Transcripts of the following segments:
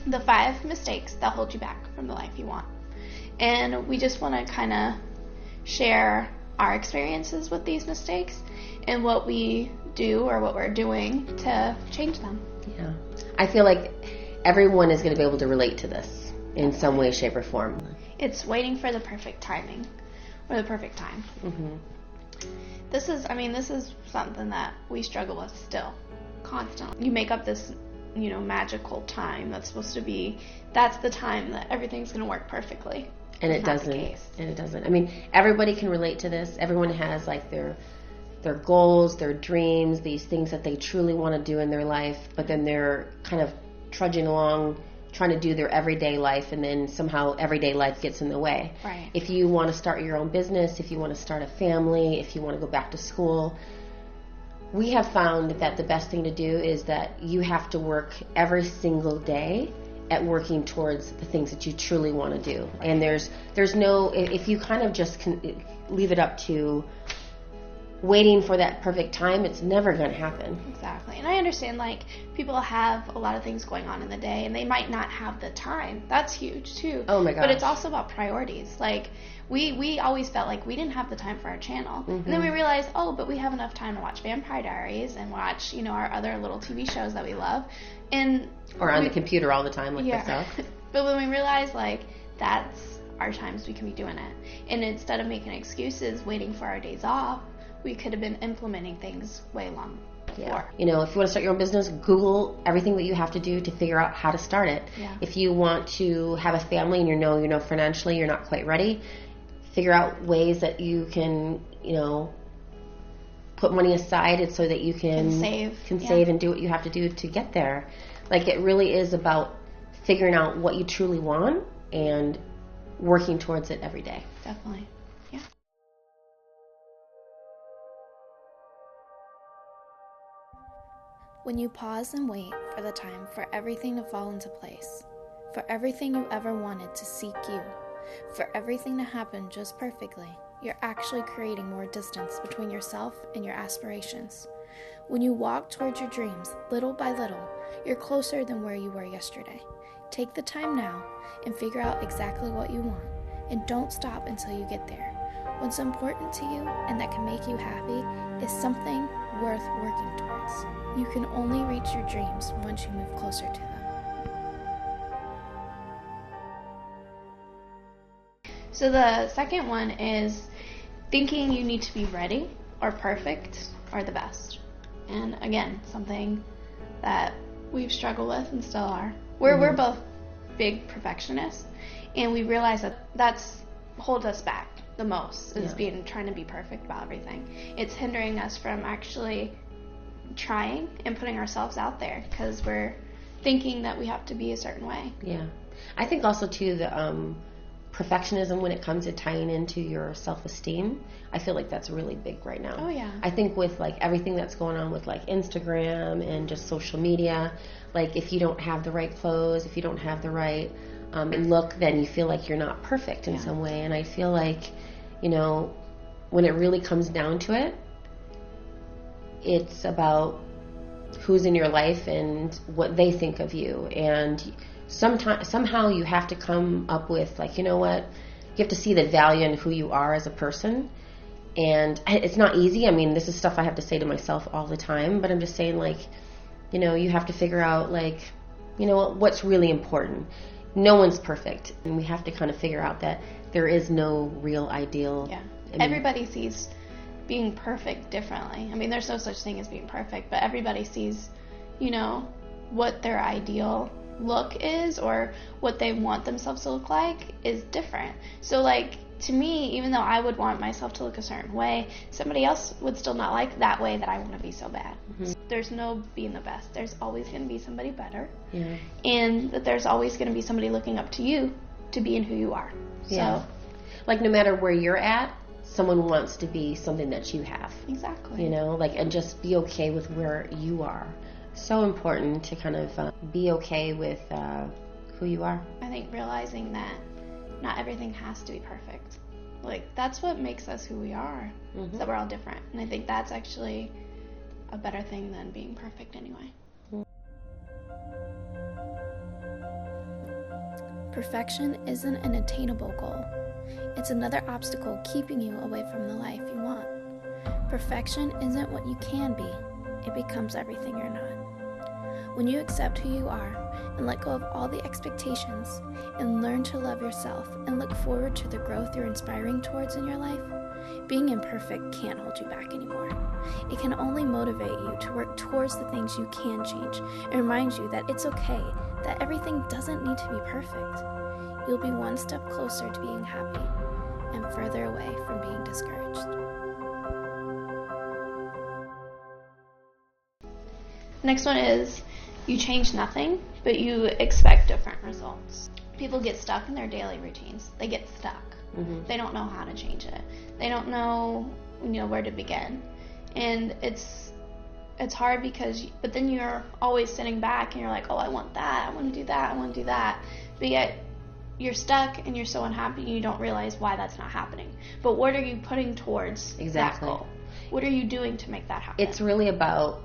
the 5 mistakes that hold you back from the life you want. And we just want to kind of share our experiences with these mistakes and what we do or what we're doing to change them. Yeah. I feel like everyone is going to be able to relate to this in some way, shape, or form. It's waiting for the perfect timing or the perfect time. Mm-hmm. This is something that we struggle with still, constantly. You make up this, magical time that's supposed to be, that's the time that everything's going to work perfectly. And it doesn't. And it doesn't. I mean, everybody can relate to this. Everyone has like their goals, their dreams, these things that they truly want to do in their life, but then they're kind of trudging along trying to do their everyday life, and then somehow everyday life gets in the way. Right. If you want to start your own business, if you want to start a family, if you want to go back to school, we have found that the best thing to do is that you have to work every single day at working towards the things that you truly want to do. And there's no, if you kind of just leave it up to waiting for that perfect time, it's never going to happen. Exactly. And I understand, people have a lot of things going on in the day, and they might not have the time. That's huge, too. Oh, my gosh. But it's also about priorities. We always felt like we didn't have the time for our channel. Mm-hmm. And then we realized, but we have enough time to watch Vampire Diaries and watch, our other little TV shows that we love. Or on the computer all the time, myself. But when we realized, that's our times we can be doing it. And instead of making excuses, waiting for our days off, we could have been implementing things way long before. Yeah. If you want to start your own business, Google everything that you have to do to figure out how to start it. Yeah. If you want to have a family and financially you're not quite ready, figure out ways that you can, put money aside so that you can save and do what you have to do to get there. It really is about figuring out what you truly want and working towards it every day. Definitely. Yeah. When you pause and wait for the time for everything to fall into place, for everything you ever wanted to seek you, for everything to happen just perfectly, you're actually creating more distance between yourself and your aspirations. When you walk towards your dreams, little by little, you're closer than where you were yesterday. Take the time now and figure out exactly what you want, and don't stop until you get there. What's important to you and that can make you happy is something worth working towards. You can only reach your dreams once you move closer to them. So the second one is thinking you need to be ready or perfect or the best. And again, something that we've struggled with and still are. We're both big perfectionists, and we realize that that's holds us back the most, is trying to be perfect about everything. It's hindering us from actually trying and putting ourselves out there because we're thinking that we have to be a certain way. Yeah. I think also too the perfectionism when it comes to tying into your self-esteem, I feel like that's really big right now. Oh yeah. I think with everything that's going on with Instagram and just social media, if you don't have the right clothes, if you don't have the right look, then you feel like you're not perfect in some way. And I feel like, when it really comes down to it, it's about who's in your life and what they think of you. And somehow you have to come up with, you have to see the value in who you are as a person. And it's not easy. I mean, this is stuff I have to say to myself all the time, but I'm just saying, you have to figure out, what's really important. No one's perfect, and we have to kind of figure out that there is no real ideal. Yeah. Everybody sees being perfect differently. I mean, there's no such thing as being perfect, but everybody sees, what their ideal look is or what they want themselves to look like is different. So, to me, even though I would want myself to look a certain way, somebody else would still not like that way that I want to be so bad. Mm-hmm. There's no being the best. There's always going to be somebody better. Yeah. And that there's always going to be somebody looking up to you to be in who you are. Yeah. So, no matter where you're at, someone wants to be something that you have. Exactly. And just be okay with where you are. So important to kind of be okay with who you are. I think realizing that not everything has to be perfect. That's what makes us who we are. Mm-hmm. That we're all different. And I think that's actually a better thing than being perfect anyway. Perfection isn't an attainable goal. It's another obstacle keeping you away from the life you want. Perfection isn't what you can be. It becomes everything you're not. When you accept who you are and let go of all the expectations and learn to love yourself and look forward to the growth you're inspiring towards in your life, being imperfect can't hold you back anymore. It can only motivate you to work towards the things you can change and remind you that it's okay, that everything doesn't need to be perfect. You'll be one step closer to being happy and further away from being discouraged. Next one is you change nothing, but you expect different results. People get stuck in their daily routines. They get stuck. Mm-hmm. They don't know how to change it. They don't know, where to begin. And it's hard but then you're always sitting back and you're like, oh, I want that. I want to do that. I want to do that. But yet you're stuck and you're so unhappy and you don't realize why that's not happening. But what are you putting towards that goal? What are you doing to make that happen? It's really about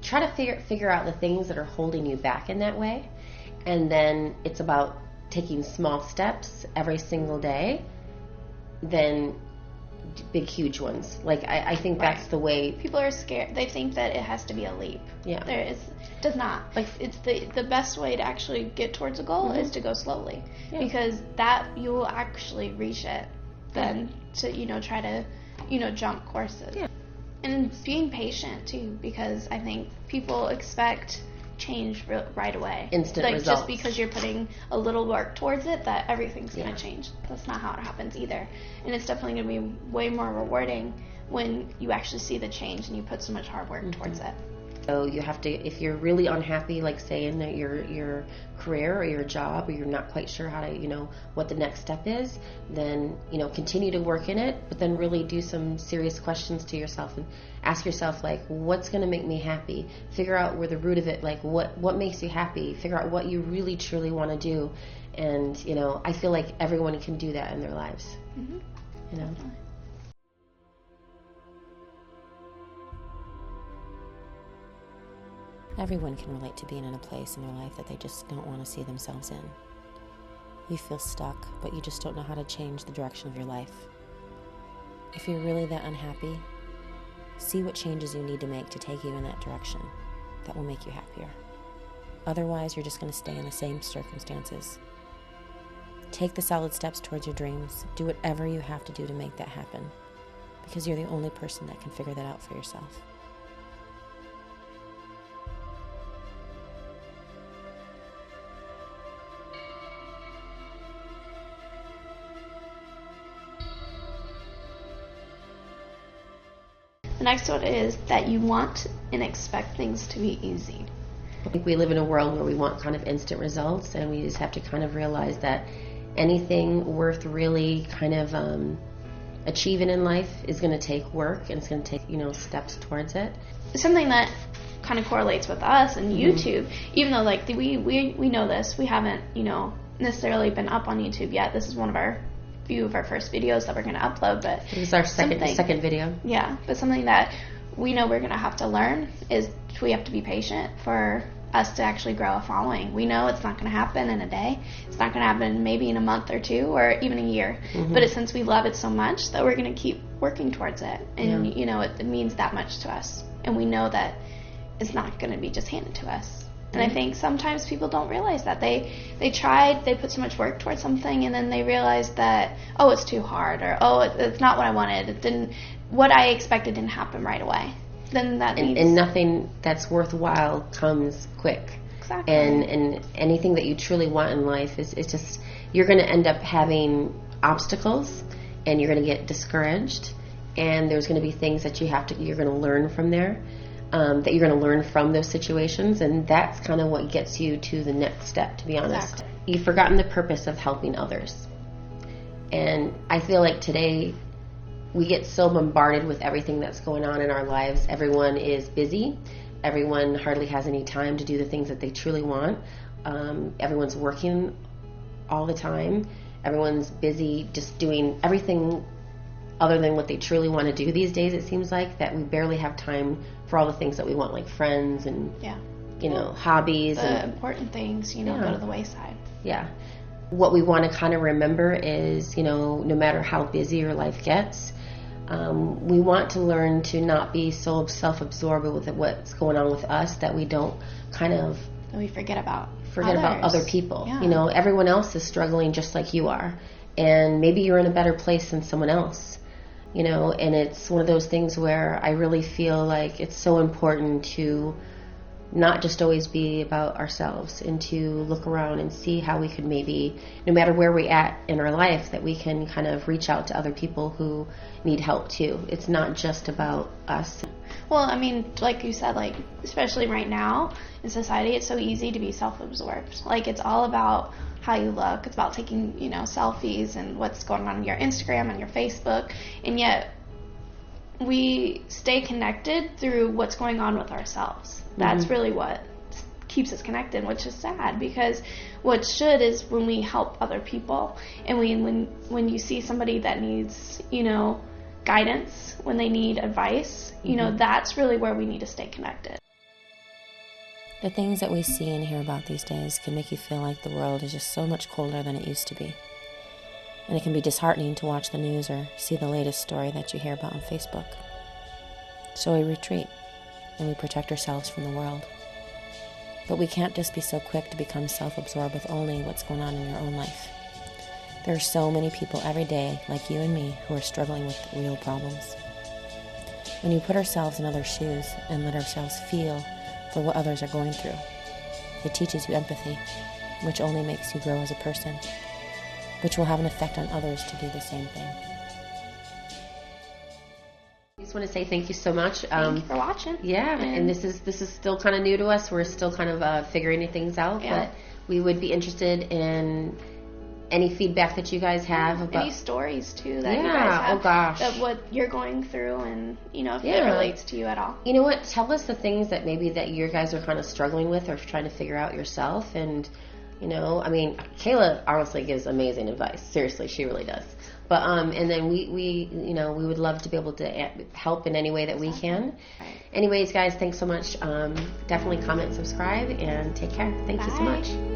try to figure out the things that are holding you back in that way. And then it's about taking small steps every single day, then big, huge ones. Like, I think that's the way. People are scared. They think that it has to be a leap. Yeah. It does not. Like, it's the best way to actually get towards a goal is to go slowly. Yeah. Because that you will actually reach it than to, try to, jump courses. Yeah. And being patient, too, because I think people expect change right away. Instant results. Just because you're putting a little work towards it, that everything's going to change. That's not how it happens either. And it's definitely going to be way more rewarding when you actually see the change and you put so much hard work towards it. So you have to, if you're really unhappy, like say in your career or your job, or you're not quite sure how to, what the next step is, then, continue to work in it, but then really do some serious questions to yourself and ask yourself, like, what's going to make me happy? Figure out where the root of it, like, what makes you happy? Figure out what you really, truly want to do. And, I feel like everyone can do that in their lives. Mm-hmm. Definitely. Everyone can relate to being in a place in their life that they just don't want to see themselves in. You feel stuck, but you just don't know how to change the direction of your life. If you're really that unhappy, see what changes you need to make to take you in that direction that will make you happier. Otherwise, you're just going to stay in the same circumstances. Take the solid steps towards your dreams. Do whatever you have to do to make that happen, because you're the only person that can figure that out for yourself. The next one is that you want and expect things to be easy. I think we live in a world where we want kind of instant results, and we just have to kind of realize that anything worth really kind of achieving in life is going to take work, and it's going to take, steps towards it. Something that kind of correlates with us and YouTube, even though like we know this, we haven't, necessarily been up on YouTube yet. This is one of our few of our first videos that we're going to upload, but it was our second video. Yeah, but something that we know we're going to have to learn is we have to be patient for us to actually grow a following. We know it's not going to happen in a day. It's not going to happen maybe in a month or two or even a year. But since we love it so much that we're going to keep working towards it. And, it means that much to us. And we know that it's not going to be just handed to us. And I think sometimes people don't realize that. They tried, they put so much work towards something, and then they realize that, oh, it's too hard, or, oh, it's not what I wanted. What I expected didn't happen right away. Then that means... And nothing that's worthwhile comes quick. Exactly. And anything that you truly want in life is just, you're going to end up having obstacles, and you're going to get discouraged, and there's going to be things that you're going to learn from there. That you're going to learn from those situations, and that's kind of what gets you to the next step, to be honest. Exactly. You've forgotten the purpose of helping others. And I feel like today we get so bombarded with everything that's going on in our lives. Everyone is busy. Everyone hardly has any time to do the things that they truly want. Everyone's working all the time. Everyone's busy just doing everything other than what they truly want to do these days. It seems like that we barely have time for all the things that we want, like friends and hobbies. The and important things, go to the wayside. Yeah. What we want to kind of remember is, no matter how busy your life gets, we want to learn to not be so self-absorbed with what's going on with us that we don't kind of we forget about other people. Yeah. Everyone else is struggling just like you are, and maybe you're in a better place than someone else. And it's one of those things where I really feel like it's so important to not just always be about ourselves, and to look around and see how we could maybe, no matter where we're at in our life, that we can kind of reach out to other people who need help too. It's not just about us. Well, I mean, like you said, like, especially right now in society, it's so easy to be self-absorbed. Like, it's all about how you look. It's about taking, selfies and what's going on your Instagram and your Facebook. And yet we stay connected through what's going on with ourselves. That's really what keeps us connected, which is sad, because what should is when we help other people, and when you see somebody that needs, guidance, when they need advice, that's really where we need to stay connected. The things that we see and hear about these days can make you feel like the world is just so much colder than it used to be. And it can be disheartening to watch the news or see the latest story that you hear about on Facebook. So we retreat, and we protect ourselves from the world. But we can't just be so quick to become self-absorbed with only what's going on in your own life. There are so many people every day, like you and me, who are struggling with real problems. When you put ourselves in others' shoes and let ourselves feel for what others are going through, it teaches you empathy, which only makes you grow as a person, which will have an effect on others to do the same thing. I just want to say thank you so much. Thank you for watching. Yeah, and this is still kind of new to us. We're still kind of figuring things out, but we would be interested in any feedback that you guys have about any stories too that you guys have. Oh gosh, of what you're going through, and if it relates to you at all. You know what? Tell us the things that maybe that you guys are kind of struggling with or trying to figure out yourself. And I mean, Kayla honestly gives amazing advice. Seriously, she really does. But and then we we would love to be able to help in any way that we can. Anyways, guys, thanks so much. Definitely comment, subscribe, and take care. Thank you so much.